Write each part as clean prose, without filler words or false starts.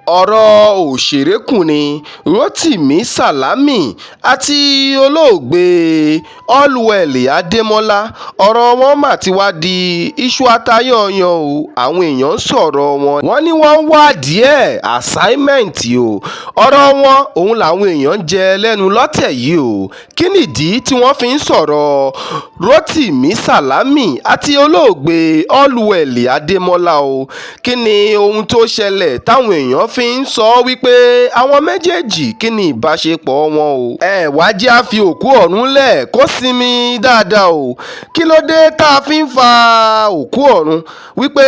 ọ̀rọ̀ òṣèrékùnrin Rotimi Salami àti olóògbé Allwell Ademola ọ̀rọ̀ wọn mà ti wá di iṣu ata-yányán o. Àwọn èèyàn ń sọ̀rọ̀ wọn, wọ́n ní wọ́n ń wádìí ẹ̀ assignment o. Ọ̀rọ̀ wọn òun làwọn èèyàn ń jẹ lẹ́nu lọ́tẹ̀ yìí o. Kí nìdí tí wọ́n fi ń sọ̀rọ̀ Rotimi Salami àti olóògbé Allwell Ademola o? Kí ni ohun tó ṣẹlẹ̀ táwọn èèyàn fi ń sọ wípé àwọn méjèèjì kí ni ìbáṣepọ̀ wọn o? Wá jẹ́ á fi òkú ọ̀run lẹ̀ kó sinmi dáadáa o. Kí ló dé tá a fi ń fa òkú ọ̀run wípé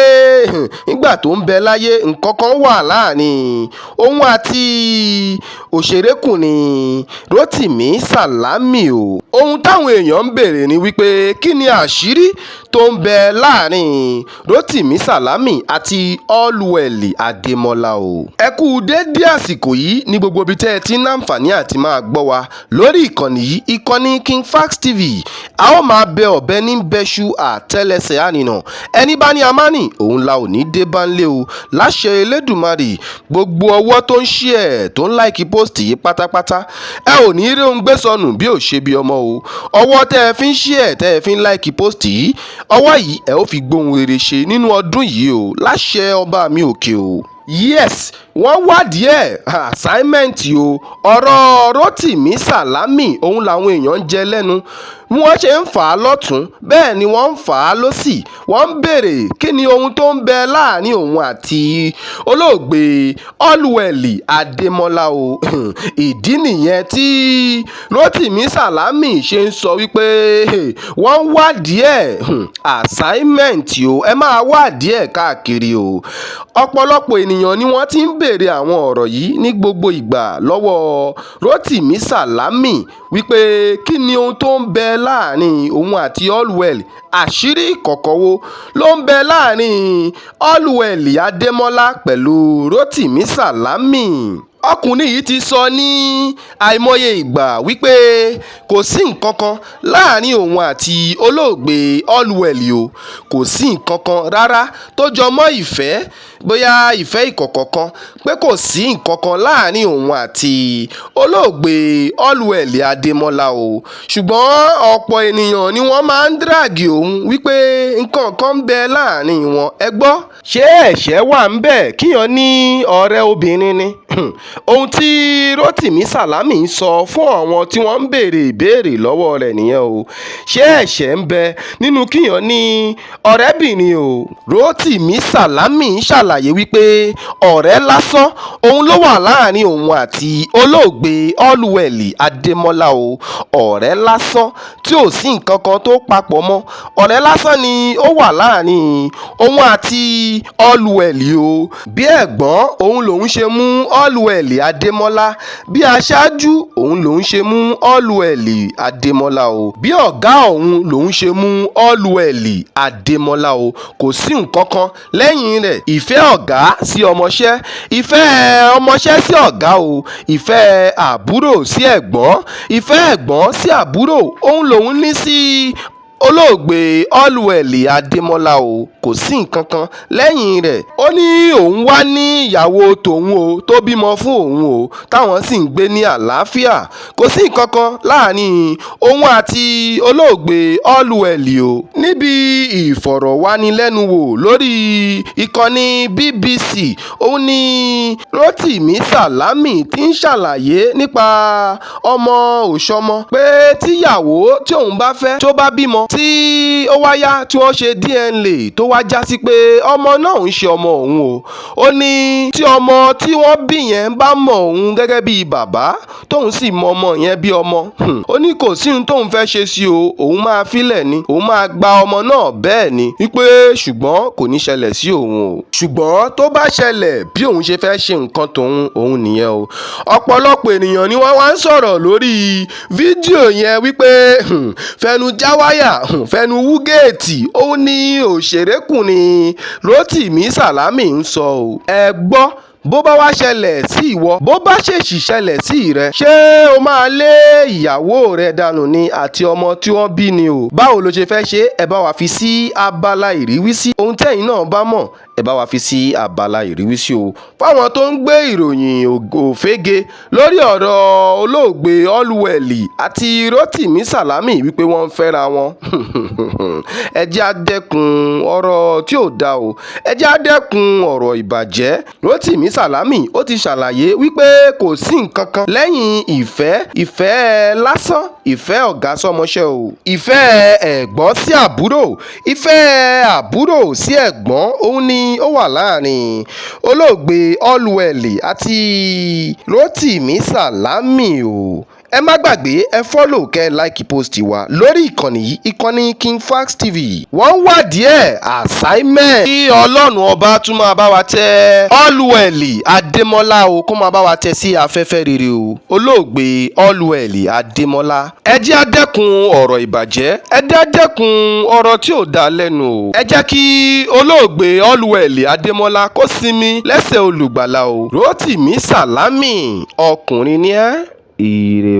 nígbà tó ń bẹ láyé nǹkan kan wà láàrin òun àti òṣèrékùnrin Rotimi Salami o? Ohun táwọn èèyàn ń béèrè ni wípé kí ni àṣírí tó ń bẹ láàrin Rotimi Salami àti Allwell Ademola o? Ẹ kú dédé àsìkò yìí ní gbogbo ibi tẹ́ ẹ ti ń láǹfààní àti máa gbọ́ wa lórí ìkànnì yìí, ìkànnì King Fax TV. A ó máa bẹ ọ̀bẹ ní bẹ́ṣu àtẹ́lẹsẹ̀ ànìnà, ẹni bá ní amánì òun la ò ní dé bá ń lé o. Láṣẹ Elédùmarè, gbogbo ọwọ́ tó ń share tó ń like post yìí pátápátá ẹ ò ní rí ohun gbé sọnù bí ò ṣe bí ọmọ o. Ọwọ́ tẹ́ ẹ fi ń share tẹ́ ẹ fi ń like post yìí, ọwọ́ yìí ẹ ó fi gbóhùn rere ṣe nínú ọdún yìí o, láṣẹ ọba mi òkè o. Yes, wọ́n wádìí ẹ̀ assignment o. Ọ̀rọ̀ Rotimi Salami òun làwọn èèyàn ń jẹ lẹ́nu. Bí wọ́n ṣe ń fà á lọ́tún bẹ́ẹ̀ ni wọ́n ń fà á lósì. Wọ́n ń béèrè kí ni ohun tó ń bẹ láàrin òun àti olóògbé Allwell Ademola o. Ìdí nìyẹn tí Rotimi Salami ṣe ń sọ wípé wọ́n ń wádìí ẹ̀ assignment o. Ẹ máa wádìí ẹ̀ káàkiri o. Ọ̀pọ̀lọpọ̀ ènìyàn ni wọ́n ti ń béèrè àwọn ọ̀rọ̀ yìí ní gbogbo ìgbà lọ́wọ́ Rotimi Salami wípé kí ni ohun tó ń bẹ láàrin òun àti Allwell. Àṣírí ìkọ̀kọ̀ wo ló ń bẹ láàrin Allwell Ademola pẹ̀lú Rotimi Salami? Ọkùnrin yìí ti sọ ní àìmọye ìgbà wípé kò sí nǹkan kan láàrin òun àti olóògbé Allwell o. Kò sí nǹkan kan rárá tó jọ mọ́ ìfẹ́, bóyá ìfẹ́ ìkọ̀kọ̀ kan, pé kò sí nǹkan kan láàrin òun àti olóògbé Allwell Ademola o. Ṣùgbọ́n ọ̀pọ̀ ènìyàn ni wọ́n máa ń díràgì òun wípé nǹkan kan ń bẹ láàrin wọn. Ẹ gbọ́, ṣé ẹ̀ṣẹ̀ wà ń bẹ kíyàn ní ọ̀rẹ́ obìnrin ni? Ohun tí Rotimi Salami ń sọ fún àwọn tí wọ́n ń béèrè ìbéèrè lọ́wọ́ rẹ̀ nìyẹn o. Ṣé ẹ̀ṣẹ̀ ń bẹ nínú kíyàn ní ọ̀rẹ́bìnrin o? Rotimi Salami ṣàlàyé wípé ọ̀rẹ́ lásán òun ló wà láàrin òun àti olóògbé Allwell Ademola o. Ọ̀rẹ́ lásán tí ò sí nǹkan kan tó papọ̀ mọ́. Ọ̀rẹ́ lásán ni ó wà láàrin òun àti Allwell o. Bí ẹ̀gbọ́n òun lòun ṣe mú Allwell Ademola, bí aṣáájú òun lòun ṣe mú Allwell Ademola o. Bí ọ̀gá òun lòun ṣe mú Allwell Ademola o. Kò sí nǹkan kan lẹ́yìn rẹ̀. Ìfẹ́ ọ̀gá sí ọmọṣẹ́, ìfẹ́ ọmọṣẹ́ sí ọ̀gá o, ìfẹ́ àbúrò sí ẹ̀gbọ́n, ìfẹ́ ẹ̀gbọ́n sí àbúrò òun lòun ní sí olóògbé Allwell Ademola o. Kò sí nǹkan kan lẹ́yìn rẹ̀. Ó ní òun wá ní ìyàwó tòun o tó bímọ fún òun o, táwọn sì ń gbé ní àlàáfíà. Kò sí nǹkan kan láàrin òun àti olóògbé Allwell o. Níbi ìfọ̀rọ̀wánilẹ́nuwò lórí ìkànnì BBC, òun ni Rotimi Salami ti ń ṣàlàyé nípa ọmọ òṣọmọ, pé tíyàwó tí òun bá fẹ́ tó bá bímọ tí ó wáyá tí wọ́n ṣe DNA tó wá já sí pé ọmọ náà ń ṣe ọmọ òun o. Ó ní tí ọmọ tí wọ́n bí yẹn bá mọ òun gẹ́gẹ́ bí bàbá tóun sì mọ ọmọ yẹn bí ọmọ, ó ní kò sí ohun tóun fẹ́ ṣe sí o, òun máa filẹ̀ ni, òun máa gba ọmọ náà bẹ́ẹ̀ ni, wípé ṣùgbọ́n kò ní ṣẹlẹ̀ sí òun o. Ṣùgbọ́n tó bá ṣẹlẹ̀ bí òun ṣe fẹ́ ṣe nǹkan òun nìyẹn o. Ọ̀pọ̀lọpọ̀ ènìyàn ni wọ́n wá ń sọ̀rọ̀ lórí fídíò yẹn wípé fẹnu já wáyà, fẹnu wú géètì, ó ní òṣèrékùnrin Rotimi Salami ń sọ o. Ẹ gbọ́, bó bá wá ṣẹlẹ̀ sí ìwọ, bó bá ṣèṣì ṣẹlẹ̀ sí rẹ, ṣé o máa lé ìyàwó rẹ dànù ni àti ọmọ tí wọ́n bí ni o? Báwo ló ṣe fẹ́ ṣe? Ẹ bá wa fi sí abala ìrísí. Ohun tẹ́yin náà bá mọ̀ ẹ bá wa fi sí abala ìrísí o fáwọn tó ń gbé ìròyìn òfégè lórí ọ̀rọ̀ olóògbé Allwell àti Rotimi Salami wípé wọ́n ń fẹ́ra wọn. ẹ jẹ́ á dẹ́kun ọ̀rọ̀ tí ò dáa o, ẹ jẹ́ á dẹ́kun ọ̀rọ̀ ìbàjẹ́. Rotimi Salami ó ti ṣàlàyé wípé kò sí nǹkan kan lẹ́yìn ìfẹ́ lásán, ìfẹ́ ọ̀gá sọmọṣẹ́ o, ìfẹ́ ẹ̀gbọ́n sí àbúrò, ìfẹ́ àbúrò sí ẹ̀gbọ́n, òun ni ó wà láàrin olóògbé Allwell àti Rotimi Salami o. ẹ má gbàgbé ẹ fọ́lò kẹ́ láìkì post wa lórí ìkànnì yìí, ìkànnì King Fax TV. wọ́n wà díẹ̀ assignment kí ọlọ́run ọba tún máa bá wa tẹ Allwell Ademola o, kó máa bá wa tẹ sí afẹ́fẹ́ rere o. olóògbé Allwell Ademola, ẹ jẹ́ á dẹ́kun ọ̀rọ̀ ìbàjẹ́, ẹ jẹ́ á dẹ́kun ọ̀rọ̀ tí ò dáa lẹ́nu o. ẹ jẹ́ kí olóògbé Allwell Ademola kó sinmi lẹ́sẹ̀ olùgbàlà o. Rotimi Salami, ọkùnrin ni ẹ́. Ire o.